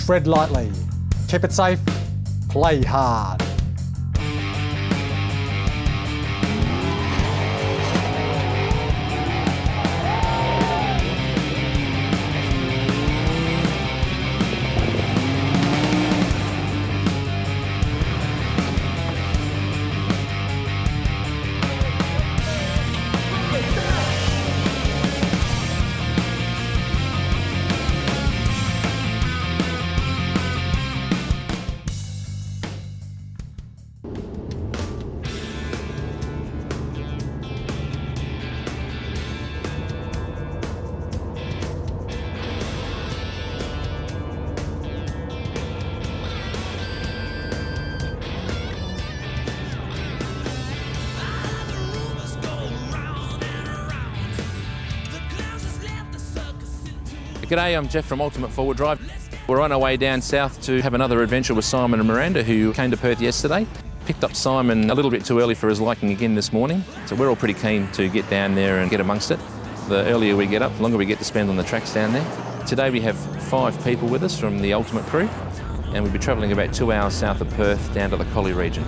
tread lightly, keep it safe, play hard. G'day, I'm Jeff from Ultimate Forward Drive. We're on our way down south to have another adventure with Simon and Miranda, who came to Perth yesterday. Picked up Simon a little bit too early for his liking again this morning, so we're all pretty keen to get down there and get amongst it. The earlier we get up, the longer we get to spend on the tracks down there. Today we have 5 people with us from the Ultimate crew, and we'll be travelling about 2 hours south of Perth down to the Collie region.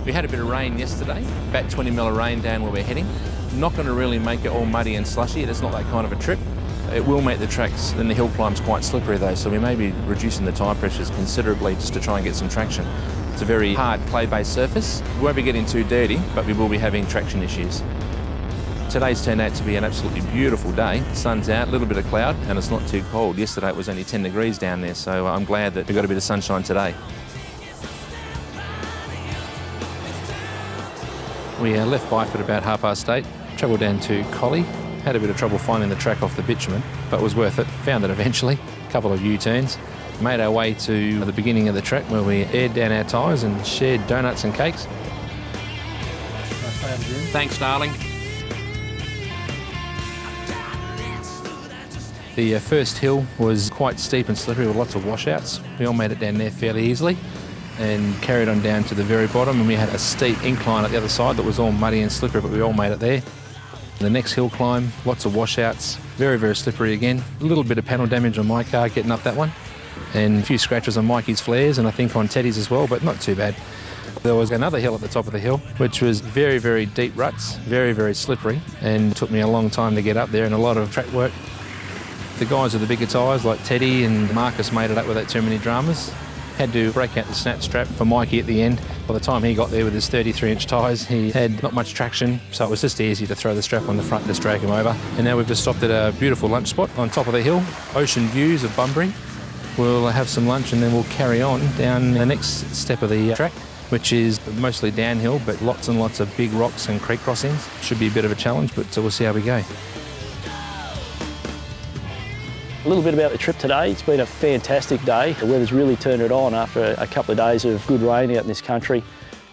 We had a bit of rain yesterday, about 20 mil of rain down where we're heading. Not going to really make it all muddy and slushy, it's not that kind of a trip. It will make the tracks and the hill climbs quite slippery though, so we may be reducing the tyre pressures considerably just to try and get some traction. It's a very hard clay-based surface. We won't be getting too dirty, but we will be having traction issues. Today's turned out to be an absolutely beautiful day. The sun's out, a little bit of cloud, and it's not too cold. Yesterday it was only 10 degrees down there, so I'm glad that we got a bit of sunshine today. We left Byford about 8:30, travelled down to Collie. Had a bit of trouble finding the track off the bitumen, but it was worth it. Found it eventually, a couple of U-turns. Made our way to the beginning of the track where we aired down our tyres and shared donuts and cakes. Thanks, darling. The first hill was quite steep and slippery with lots of washouts. We all made it down there fairly easily and carried on down to the very bottom, and we had a steep incline at the other side that was all muddy and slippery, but we all made it there. The next hill climb, lots of washouts, very, very slippery again. A little bit of panel damage on my car getting up that one, and a few scratches on Mikey's flares and I think on Teddy's as well, but not too bad. There was another hill at the top of the hill, which was very, very deep ruts, very, very slippery, and took me a long time to get up there and a lot of track work. The guys with the bigger tyres like Teddy and Marcus made it up without too many dramas. Had to break out the snap strap for Mikey at the end. By the time he got there with his 33-inch tyres, he had not much traction, so it was just easy to throw the strap on the front and just drag him over. And now we've just stopped at a beautiful lunch spot on top of the hill, ocean views of Bunbury. We'll have some lunch and then we'll carry on down the next step of the track, which is mostly downhill, but lots and lots of big rocks and creek crossings. Should be a bit of a challenge, but we'll see how we go. A little bit about the trip today. It's been a fantastic day. The weather's really turned it on after a couple of days of good rain out in this country.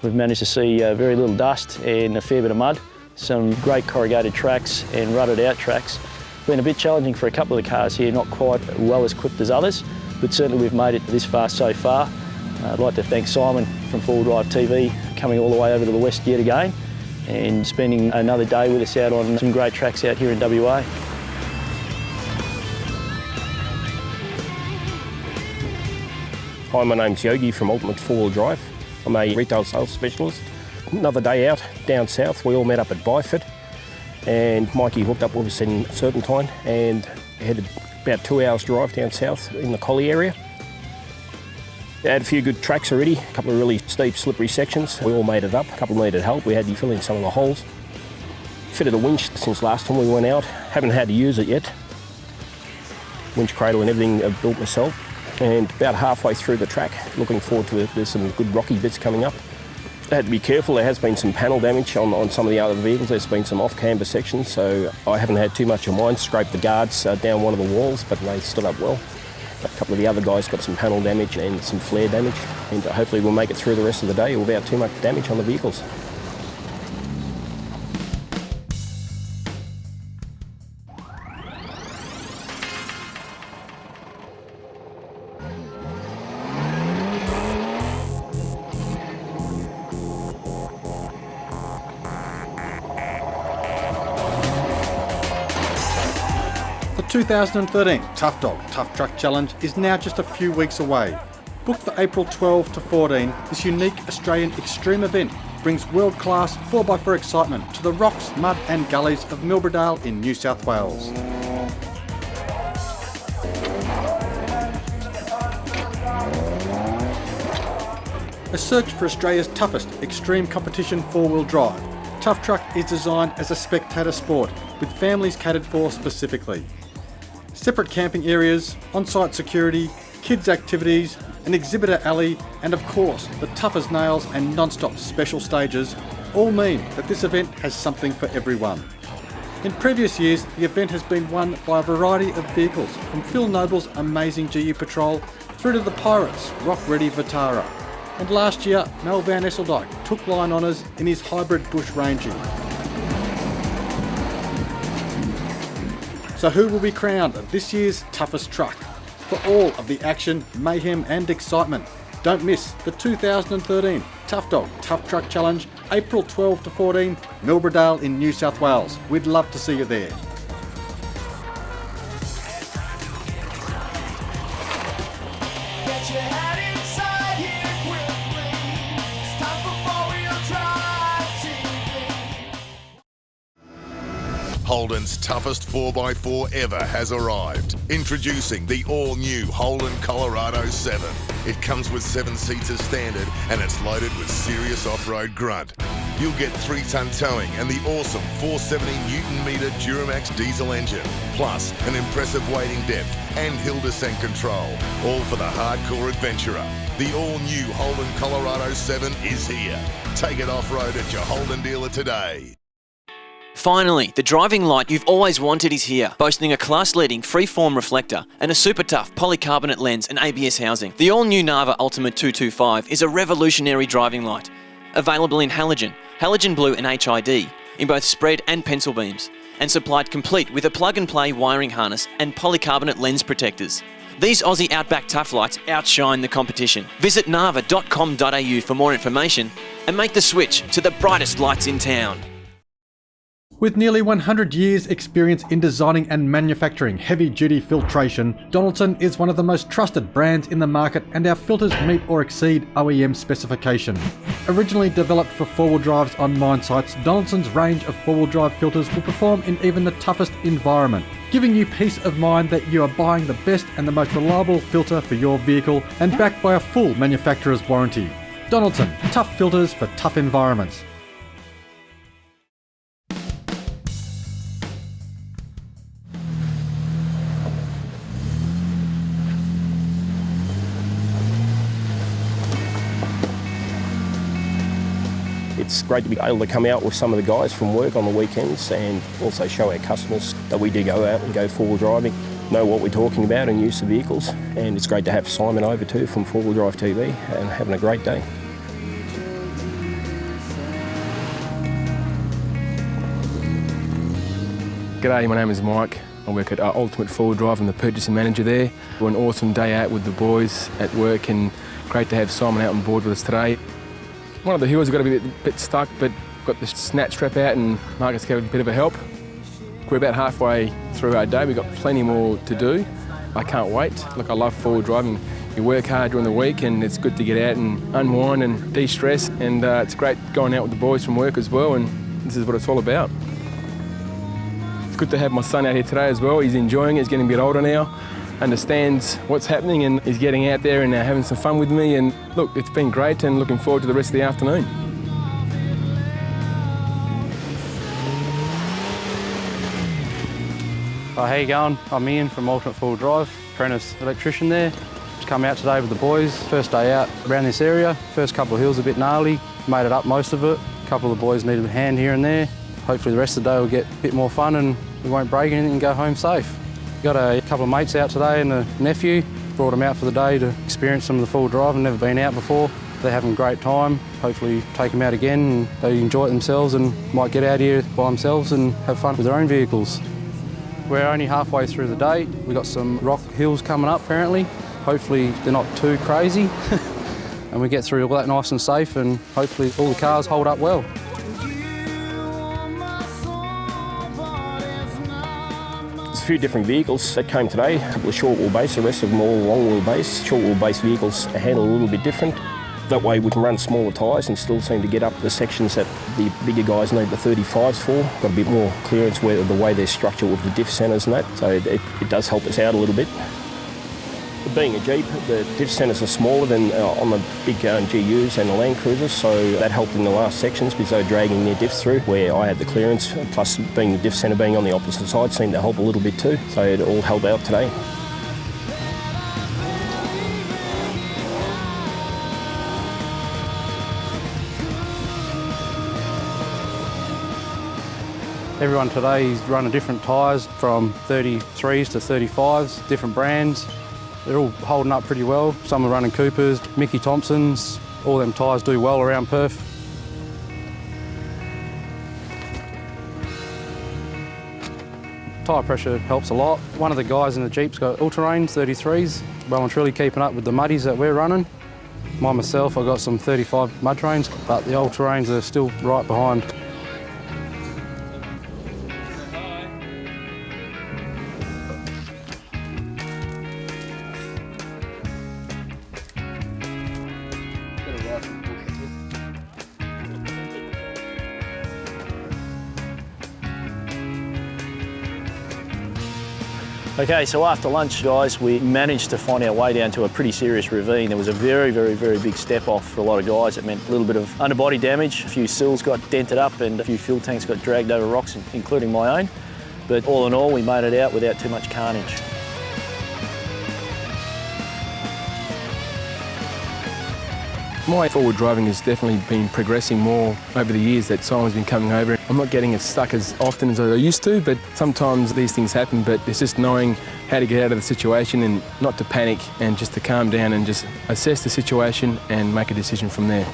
We've managed to see very little dust and a fair bit of mud. Some great corrugated tracks and rutted out tracks. Been a bit challenging for a couple of the cars here, not quite well as equipped as others, but certainly we've made it this far so far. I'd like to thank Simon from Forward Drive TV coming all the way over to the west yet again and spending another day with us out on some great tracks out here in WA. Hi, my name's Yogi from Ultimate Forward Drive. I'm a retail sales specialist. Another day out down south, we all met up at Byford and Mikey hooked up with us in Serpentine and headed about 2 hours drive down south in the Collie area. We had a few good tracks already, a couple of really steep, slippery sections. We all made it up, a couple needed help. We had to fill in some of the holes. Fitted a winch since last time we went out. Haven't had to use it yet. Winch cradle and everything I've built myself. And about halfway through the track, looking forward to it. There's some good rocky bits coming up. I had to be careful, there has been some panel damage on some of the other vehicles. There's been some off-camber sections, so I haven't had too much of mine. Scraped the guards down one of the walls, but they stood up well. A couple of the other guys got some panel damage and some flare damage, and hopefully we'll make it through the rest of the day without too much damage on the vehicles. The 2013 Tough Dog Tough Truck Challenge is now just a few weeks away. Booked for April 12 to 14, this unique Australian extreme event brings world-class 4x4 excitement to the rocks, mud and gullies of Milbrodale in New South Wales. A search for Australia's toughest extreme competition four-wheel drive, Tough Truck is designed as a spectator sport with families catered for specifically. Separate camping areas, on-site security, kids activities, an exhibitor alley and of course the tough as nails and non-stop special stages all mean that this event has something for everyone. In previous years the event has been won by a variety of vehicles from Phil Noble's amazing GU Patrol through to the Pirates' rock-ready Vitara. And last year, Mel Van Esseldijk took line honours in his hybrid bush ranging. So who will be crowned this year's toughest truck? For all of the action, mayhem and excitement, don't miss the 2013 Tough Dog Tough Truck Challenge, April 12 to 14, Milbrodale in New South Wales. We'd love to see you there. Holden's toughest 4x4 ever has arrived. Introducing the all-new Holden Colorado 7. It comes with 7 seats as standard and it's loaded with serious off-road grunt. You'll get 3-ton towing and the awesome 470 Newton-metre Duramax diesel engine, plus an impressive wading depth and hill descent control, all for the hardcore adventurer. The all-new Holden Colorado 7 is here. Take it off-road at your Holden dealer today. Finally, the driving light you've always wanted is here, boasting a class-leading freeform reflector and a super tough polycarbonate lens and ABS housing. The all-new Nava Ultimate 225 is a revolutionary driving light, available in halogen, halogen blue and HID, in both spread and pencil beams, and supplied complete with a plug-and-play wiring harness and polycarbonate lens protectors. These Aussie Outback Tough lights outshine the competition. Visit nava.com.au for more information and make the switch to the brightest lights in town. With nearly 100 years experience in designing and manufacturing heavy-duty filtration, Donelson is one of the most trusted brands in the market and our filters meet or exceed OEM specification. Originally developed for four-wheel drives on mine sites, Donelson's range of four-wheel drive filters will perform in even the toughest environment, giving you peace of mind that you are buying the best and the most reliable filter for your vehicle and backed by a full manufacturer's warranty. Donelson, tough filters for tough environments. It's great to be able to come out with some of the guys from work on the weekends and also show our customers that we do go out and go four-wheel driving, know what we're talking about and use the vehicles. And it's great to have Simon over too from 4-Wheel Drive TV and having a great day. G'day, my name is Mike. I work at Ultimate 4-Wheel Drive. I'm the purchasing manager there. An awesome day out with the boys at work and great to have Simon out on board with us today. One of the hills got to be a bit stuck, but got the snatch strap out and Marcus gave a bit of a help. We're about halfway through our day. We've got plenty more to do. I can't wait. Look, I love four-wheel driving. You work hard during the week and it's good to get out and unwind and de-stress, and it's great going out with the boys from work as well, and this is what it's all about. It's good to have my son out here today as well. He's enjoying it. He's getting a bit older now, understands what's happening, and he's getting out there and having some fun with me. And look, it's been great and looking forward to the rest of the afternoon. How you going? I'm Ian from Ultimate 4-Wheel Drive, apprentice electrician there. Just come out today with the boys. First day out around this area. First couple of hills a bit gnarly, made it up most of it. A couple of the boys needed a hand here and there. Hopefully the rest of the day will get a bit more fun and we won't break anything and go home safe. Got a couple of mates out today and a nephew. Brought them out for the day to experience some of the 4-wheel drive. Never been out before. They're having a great time. Hopefully take them out again and they enjoy it themselves and might get out here by themselves and have fun with their own vehicles. We're only halfway through the day. We've got some rock hills coming up apparently. Hopefully they're not too crazy and we get through all that nice and safe, and hopefully all the cars hold up well. few different vehicles that came today. A couple of short wheelbase, the rest of them all long wheelbase. Short wheelbase vehicles are handled a little bit different. That way we can run smaller tyres and still seem to get up the sections that the bigger guys need the 35s for. Got a bit more clearance with the way they're structured with the diff centres and that, so it does help us out a little bit. Being a Jeep, the diff centres are smaller than on the big GUs and the Land Cruisers, so that helped in the last sections because they were dragging their diffs through where I had the clearance, plus being the diff centre being on the opposite side seemed to help a little bit too, so it all held out today. Everyone today is running different tyres from 33s to 35s, different brands. They're all holding up pretty well. Some are running Coopers, Mickey Thompsons. All them tyres do well around Perth. Tyre pressure helps a lot. One of the guys in the Jeep's got all-terrain 33s. Well and truly keeping up with the muddies that we're running. Myself, I got some 35 mud trains, but the all-terrains are still right behind. Okay, so after lunch, guys, we managed to find our way down to a pretty serious ravine. There was a very, very, very big step off for a lot of guys. It meant a little bit of underbody damage. A few sills got dented up and a few fuel tanks got dragged over rocks, including my own. But all in all, we made it out without too much carnage. My forward driving has definitely been progressing more over the years that Simon's been coming over. I'm not getting as stuck as often as I used to, but sometimes these things happen, but it's just knowing how to get out of the situation and not to panic and just to calm down and just assess the situation and make a decision from there.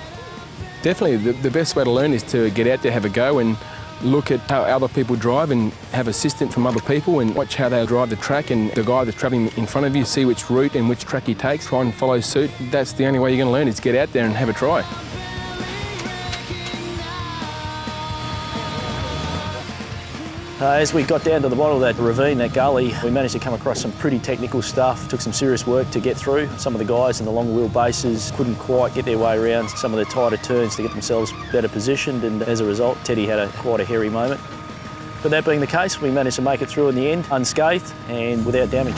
Definitely the best way to learn is to get out there, have a go and look at how other people drive and have assistance from other people and watch how they drive the track, and the guy that's travelling in front of you, see which route and which track he takes, try and follow suit. That's the only way you're going to learn, is get out there and have a try. As we got down to the bottom of that ravine, that gully, we managed to come across some pretty technical stuff. Took some serious work to get through. Some of the guys in the long wheel bases couldn't quite get their way around some of the tighter turns to get themselves better positioned, and as a result, Teddy had quite a hairy moment. But that being the case, we managed to make it through in the end, unscathed and without damage.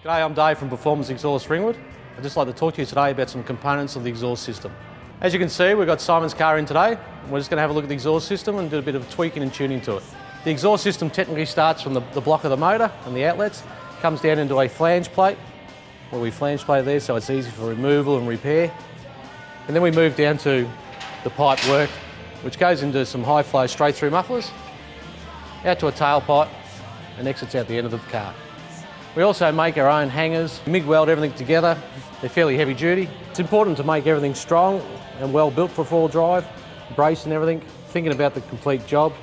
G'day, I'm Dave from Performance Exhaust Ringwood. I'd just like to talk to you today about some components of the exhaust system. As you can see, we've got Simon's car in today. We're just going to have a look at the exhaust system and do a bit of tweaking and tuning to it. The exhaust system technically starts from the block of the motor and the outlets, comes down into a flange plate, where we flange plate there so it's easy for removal and repair. And then we move down to the pipe work, which goes into some high flow straight through mufflers, out to a tailpipe and exits out the end of the car. We also make our own hangers, MIG weld everything together. They're fairly heavy duty. It's important to make everything strong and well built for four-wheel drive, brace and everything, thinking about the complete job,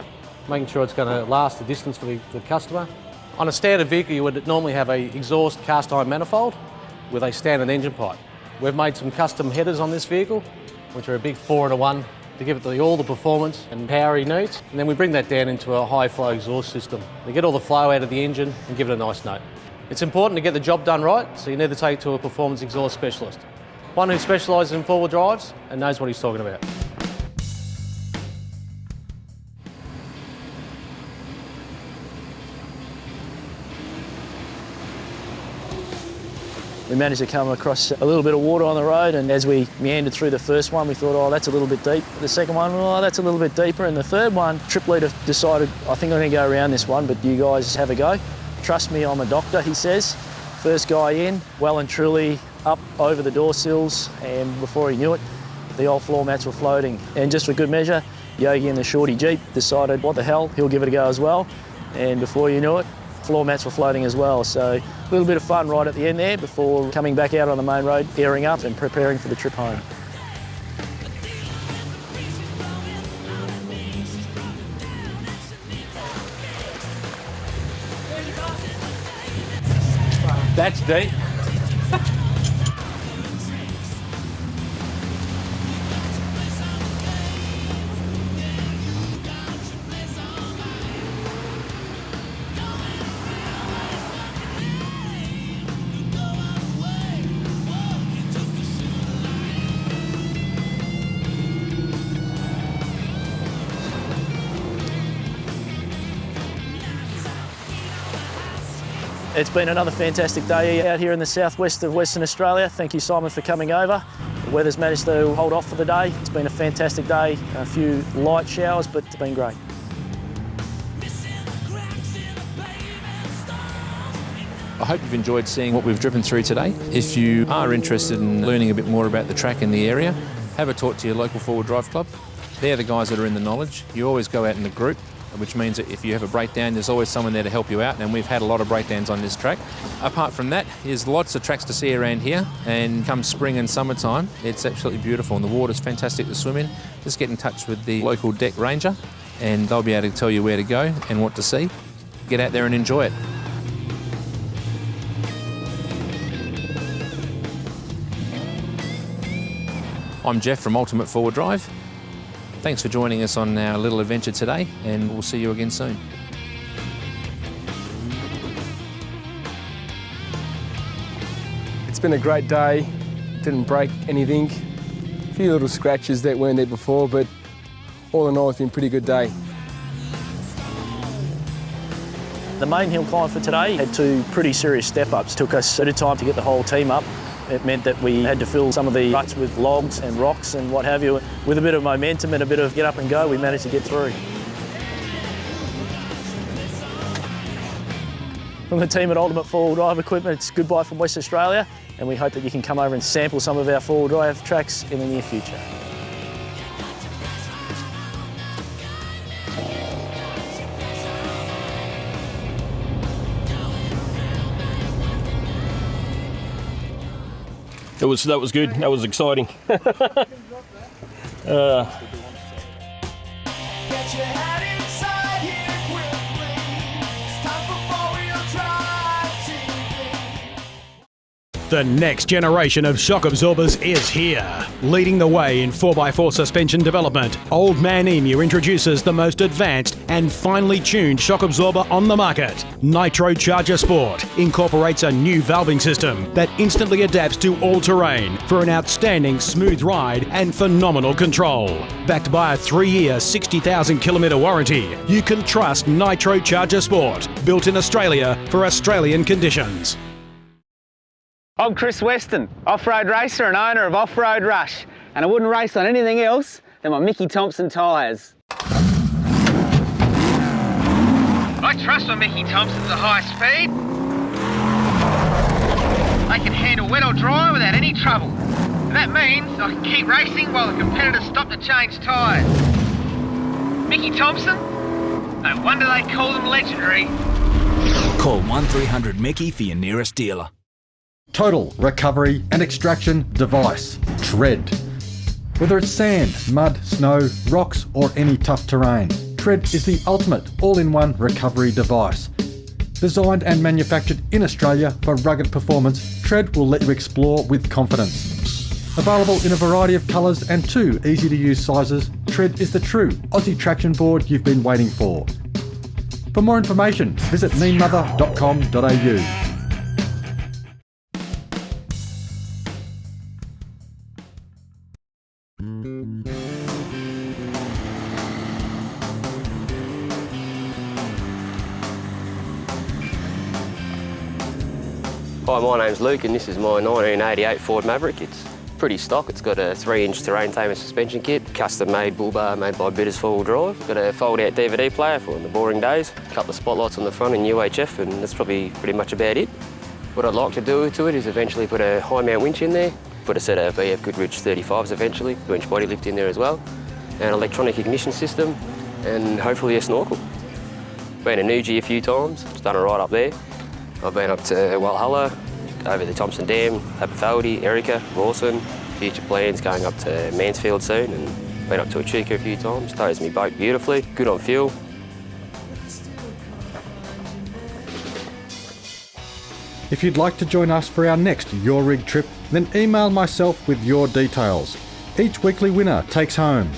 making sure it's going to last the distance for the customer. On a standard vehicle, you would normally have an exhaust cast iron manifold with a standard engine pipe. We've made some custom headers on this vehicle, which are a big 4-in-1 to give it all the performance and power it needs. And then we bring that down into a high flow exhaust system to get all the flow out of the engine and give it a nice note. It's important to get the job done right, so you need to take it to a performance exhaust specialist. One who specialises in four-wheel drives and knows what he's talking about. We managed to come across a little bit of water on the road, and as we meandered through the first one, we thought, oh, that's a little bit deep. The second one, oh, that's a little bit deeper. And the third one, Trip Leader decided, I think I'm going to go around this one, but you guys have a go. Trust me, I'm a doctor, he says. First guy in, well and truly up over the door sills, and before he knew it, the old floor mats were floating. And just for good measure, Yogi in the shorty Jeep decided, what the hell, he'll give it a go as well. And before you knew it, floor mats were floating as well. So a little bit of fun right at the end there before coming back out on the main road, gearing up and preparing for the trip home. That's deep. It's been another fantastic day out here in the southwest of Western Australia. Thank you, Simon, for coming over. The weather's managed to hold off for the day. It's been a fantastic day, a few light showers, but it's been great. I hope you've enjoyed seeing what we've driven through today. If you are interested in learning a bit more about the track in the area, have a talk to your local four-wheel drive club. They're the guys that are in the knowledge. You always go out in a group, which means that if you have a breakdown, there's always someone there to help you out, and we've had a lot of breakdowns on this track. Apart from that, there's lots of tracks to see around here, and come spring and summertime, it's absolutely beautiful, and the water's fantastic to swim in. Just get in touch with the local deck ranger, and they'll be able to tell you where to go and what to see. Get out there and enjoy it. I'm Jeff from Ultimate Four-Wheel Drive. Thanks for joining us on our little adventure today, and we'll see you again soon. It's been a great day, didn't break anything. A few little scratches that weren't there before, but all in all, it's been a pretty good day. The main hill climb for today had two pretty serious step-ups. Took us a bit of time to get the whole team up. It meant that we had to fill some of the ruts with logs and rocks and what have you. With a bit of momentum and a bit of get up and go, we managed to get through. From the team at Ultimate Four-Wheel Drive Equipment, it's goodbye from West Australia, and we hope that you can come over and sample some of our four-wheel drive tracks in the near future. That was good. That was exciting. The next generation of shock absorbers is here. Leading the way in 4x4 suspension development, Old Man Emu introduces the most advanced and finely tuned shock absorber on the market. Nitro Charger Sport incorporates a new valving system that instantly adapts to all terrain for an outstanding smooth ride and phenomenal control. Backed by a 3-year, 60,000 kilometre warranty, you can trust Nitro Charger Sport, built in Australia for Australian conditions. I'm Chris Weston, off-road racer and owner of Off-Road Rush, and I wouldn't race on anything else than my Mickey Thompson tyres. I trust my Mickey Thompsons at high speed. They can handle wet or dry without any trouble. And that means I can keep racing while the competitors stop to change tyres. Mickey Thompson? No wonder they call them legendary. Call 1300 Mickey for your nearest dealer. Total recovery and extraction device, Tread. Whether it's sand, mud, snow, rocks or any tough terrain, Tread is the ultimate all-in-one recovery device. Designed and manufactured in Australia for rugged performance, Tread will let you explore with confidence. Available in a variety of colours and 2 easy-to-use sizes, Tread is the true Aussie traction board you've been waiting for. For more information, visit meanmother.com.au. Hi, my name's Luke and this is my 1988 Ford Maverick. It's pretty stock. It's got a 3-inch terrain tamer suspension kit, custom-made bull bar made by Bitters 4-wheel drive. Got a fold-out DVD player for the boring days, a couple of spotlights on the front in UHF, and that's probably pretty much about it. What I'd like to do to it is eventually put a high mount winch in there, put a set of BF Goodrich 35s eventually, 2-inch body lift in there as well, an electronic ignition system, and hopefully a snorkel. Been to Nuji a few times, it's done it right up there. I've been up to Walhalla, over the Thompson Dam, Aberthaldy, Erica, Rawson, future plans going up to Mansfield soon, and been up to Echuca a few times, tows me boat beautifully, good on fuel. If you'd like to join us for our next Your Rig trip, then email myself with your details. Each weekly winner takes home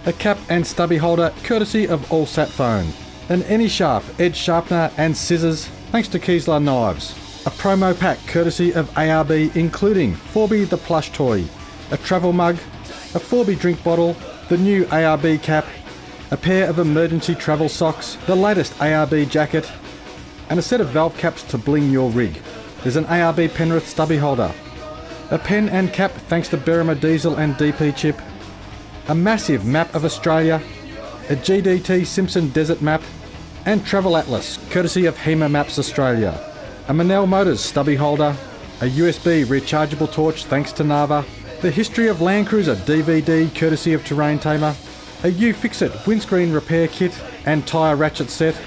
a cap and stubby holder courtesy of Allsat Phone, an Any Sharp edge sharpener and scissors thanks to Kiesler Knives, a promo pack courtesy of ARB including Forby the plush toy, a travel mug, a Forby drink bottle, the new ARB cap, a pair of emergency travel socks, the latest ARB jacket, and a set of valve caps to bling your rig. There's an ARB Penrith stubby holder, a pen and cap thanks to Berrima Diesel and DP Chip, a massive map of Australia, a GDT Simpson Desert map, and Travel Atlas, courtesy of HEMA Maps Australia, a Manel Motors stubby holder, a USB rechargeable torch thanks to Nava, the History of Land Cruiser DVD courtesy of Terrain Tamer, a U-Fix-It windscreen repair kit and tyre ratchet set.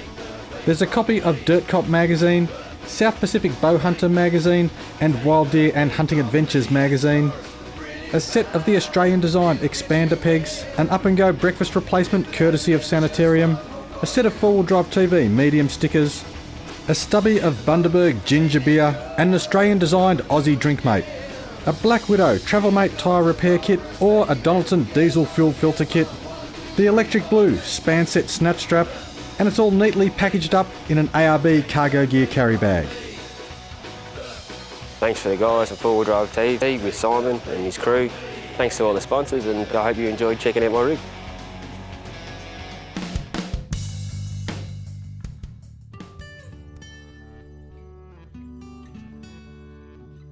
There's a copy of Dirt Cop magazine, South Pacific Bow Hunter magazine and Wild Deer and Hunting Adventures magazine, a set of the Australian designed expander pegs, an up and go breakfast replacement courtesy of Sanitarium, a set of 4-wheel drive TV medium stickers, a stubby of Bundaberg ginger beer and an Australian designed Aussie Drinkmate, a Black Widow Travelmate tyre repair kit or a Donelson diesel fuel filter kit, the Electric Blue span set snatch strap, and it's all neatly packaged up in an ARB cargo gear carry bag. Thanks for the guys at 4-wheel drive TV with Simon and his crew. Thanks to all the sponsors, and I hope you enjoyed checking out my rig.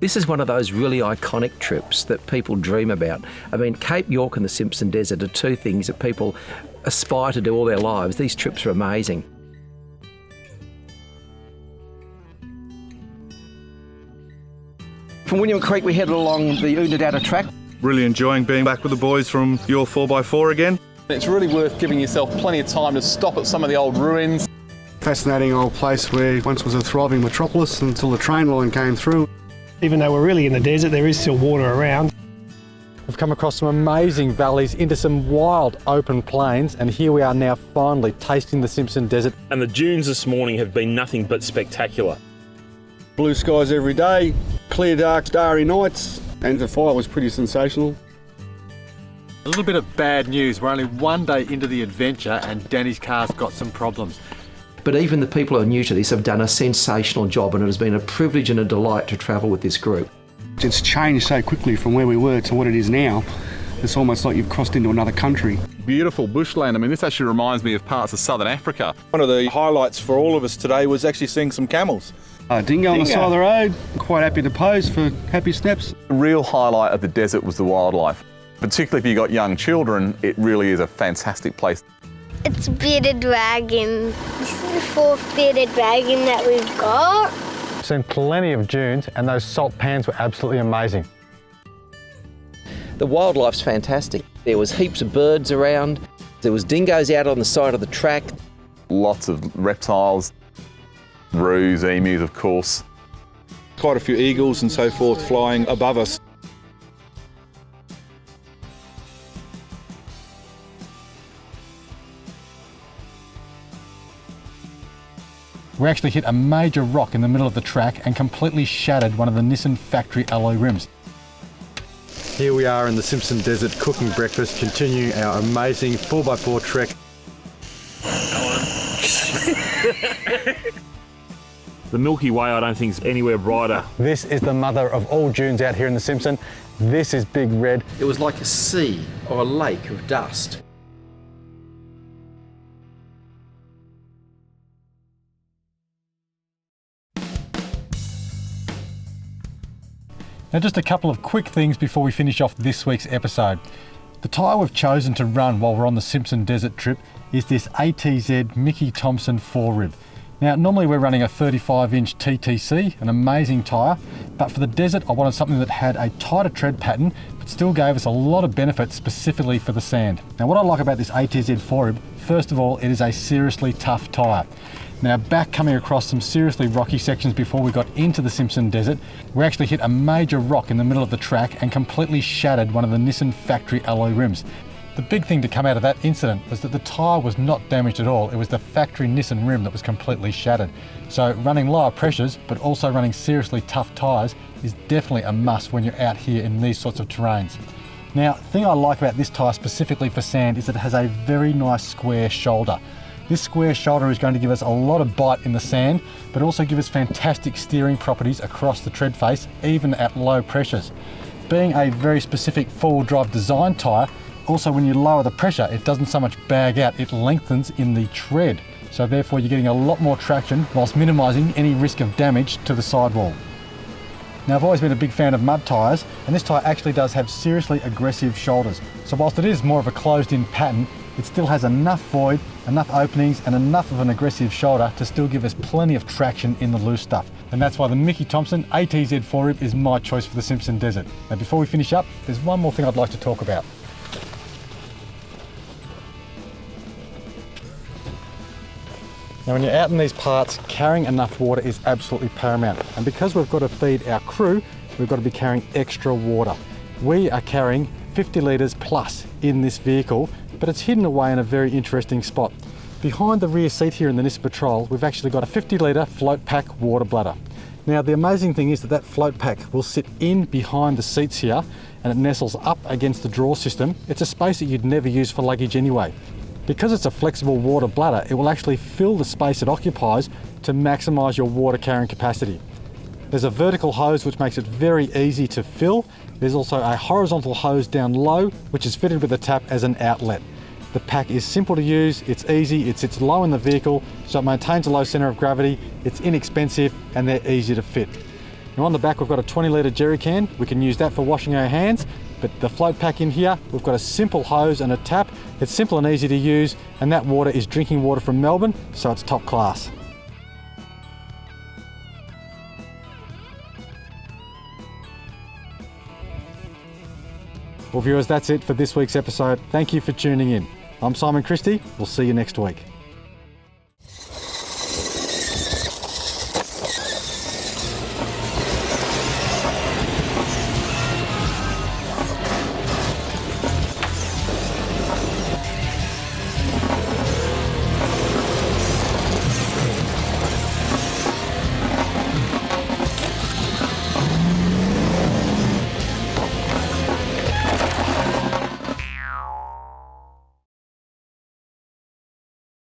This is one of those really iconic trips that people dream about. I mean, Cape York and the Simpson Desert are two things that people aspire to do all their lives. These trips are amazing. From William Creek, we headed along the Oodnadatta track. Really enjoying being back with the boys from your 4x4 again. It's really worth giving yourself plenty of time to stop at some of the old ruins. Fascinating old place where once was a thriving metropolis until the train line came through. Even though we're really in the desert, there is still water around. We've come across some amazing valleys into some wild open plains, and here we are now finally tasting the Simpson Desert. And the dunes this morning have been nothing but spectacular. Blue skies every day, clear dark starry nights, and the fire was pretty sensational. A little bit of bad news, we're only one day into the adventure and Danny's car's got some problems. But even the people who are new to this have done a sensational job, and it has been a privilege and a delight to travel with this group. It's changed so quickly from where we were to what it is now. It's almost like you've crossed into another country. Beautiful bushland. I mean, this actually reminds me of parts of southern Africa. One of the highlights for all of us today was actually seeing some camels. Dingo on the side of the road. Quite happy to pose for happy snaps. The real highlight of the desert was the wildlife. Particularly if you've got young children, it really is a fantastic place. It's bearded dragon. This is the fourth bearded dragon that we've got. I've seen plenty of dunes and those salt pans were absolutely amazing. The wildlife's fantastic. There was heaps of birds around. There was dingoes out on the side of the track. Lots of reptiles, roos, emus of course. Quite a few eagles and so forth flying above us. We actually hit a major rock in the middle of the track and completely shattered one of the Nissan factory alloy rims. Here we are in the Simpson Desert cooking breakfast, continuing our amazing 4x4 trek. The Milky Way I don't think is anywhere brighter. This is the mother of all dunes out here in the Simpson. This is Big Red. It was like a sea or a lake of dust. Now just a couple of quick things before we finish off this week's episode. The tyre we've chosen to run while we're on the Simpson Desert trip is this ATZ Mickey Thompson 4-rib. Now, normally we're running a 35-inch TTC, an amazing tyre, but for the desert I wanted something that had a tighter tread pattern, but still gave us a lot of benefits specifically for the sand. Now, what I like about this ATZ 4rib, first of all, it is a seriously tough tyre. Now, back coming across some seriously rocky sections before we got into the Simpson Desert, we actually hit a major rock in the middle of the track and completely shattered one of the Nissan factory alloy rims. The big thing to come out of that incident was that the tyre was not damaged at all. It was the factory Nissan rim that was completely shattered. So running lower pressures, but also running seriously tough tyres is definitely a must when you're out here in these sorts of terrains. Now, the thing I like about this tyre specifically for sand is that it has a very nice square shoulder. This square shoulder is going to give us a lot of bite in the sand, but also give us fantastic steering properties across the tread face, even at low pressures. Being a very specific four-wheel drive design tyre, also when you lower the pressure, it doesn't so much bag out, it lengthens in the tread. So therefore you're getting a lot more traction whilst minimising any risk of damage to the sidewall. Now, I've always been a big fan of mud tyres, and this tyre actually does have seriously aggressive shoulders. So whilst it is more of a closed-in pattern, it still has enough void, enough openings, and enough of an aggressive shoulder to still give us plenty of traction in the loose stuff. And that's why the Mickey Thompson ATZ 4rib is my choice for the Simpson Desert. Now, before we finish up, there's one more thing I'd like to talk about. Now, when you're out in these parts, carrying enough water is absolutely paramount. And because we've got to feed our crew, we've got to be carrying extra water. We are carrying 50 litres plus in this vehicle, but it's hidden away in a very interesting spot. Behind the rear seat here in the Nissan Patrol, we've actually got a 50 litre float pack water bladder. Now, the amazing thing is that that float pack will sit in behind the seats here, and it nestles up against the drawer system. It's a space that you'd never use for luggage anyway. Because it's a flexible water bladder, it will actually fill the space it occupies to maximise your water carrying capacity. There's a vertical hose which makes it very easy to fill. There's also a horizontal hose down low which is fitted with a tap as an outlet. The pack is simple to use, it's easy, it sits low in the vehicle, so it maintains a low centre of gravity, it's inexpensive, and they're easy to fit. Now, on the back we've got a 20 litre jerry can. We can use that for washing our hands, but the float pack in here, we've got a simple hose and a tap. It's simple and easy to use, and that water is drinking water from Melbourne, so it's top class. Well, viewers, that's it for this week's episode. Thank you for tuning in. I'm Simon Christie. We'll see you next week.